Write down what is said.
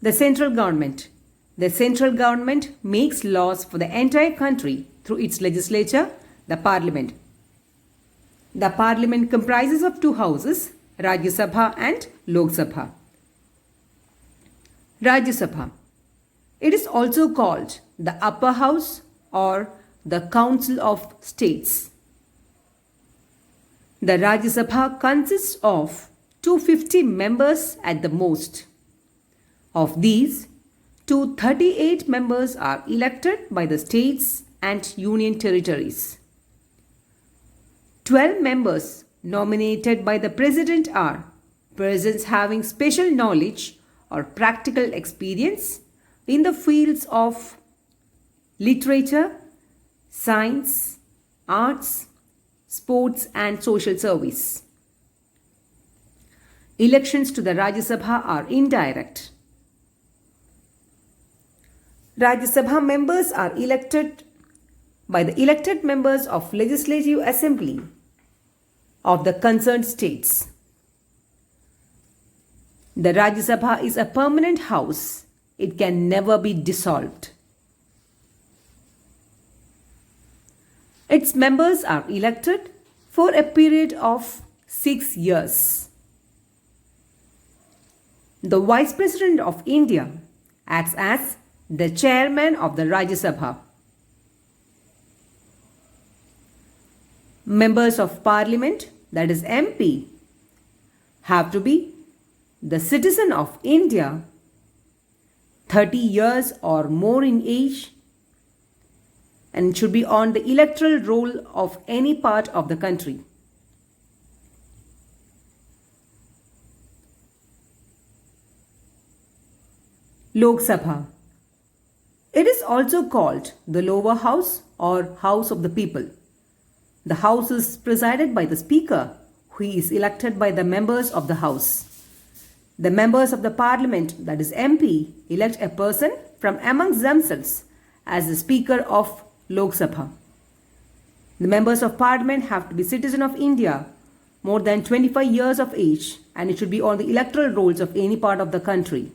The central government. The central government makes laws for the entire country through its legislature, the parliament. The parliament comprises of two houses, Rajya Sabha and Lok Sabha. Rajya Sabha. It is also called the upper house or the Council of States. The Rajya Sabha consists of 250 members at the most. Of these, 238 members are elected by the states and union territories. 12 members nominated by the President are persons having special knowledge or practical experience in the fields of literature, science, arts, sports and social service. Elections to the Rajya Sabha are indirect. Rajya Sabha members are elected by the elected members of Legislative Assembly of the concerned states. The Rajya Sabha is a permanent house. It can never be dissolved. Its members are elected for a period of 6 years. The Vice President of India acts as the chairman of the Rajya Sabha. Members of Parliament, that is MP, have to be the citizen of India, 30 years or more in age, and should be on the electoral roll of any part of the country. Lok Sabha. It is also called the lower house or house of the people. The house is presided by the speaker, who is elected by the members of the house. The members of the parliament, that is MP, elect a person from amongst themselves as the speaker of Lok Sabha. The members of parliament have to be citizen of India, more than 25 years of age, and it should be on the electoral rolls of any part of the country.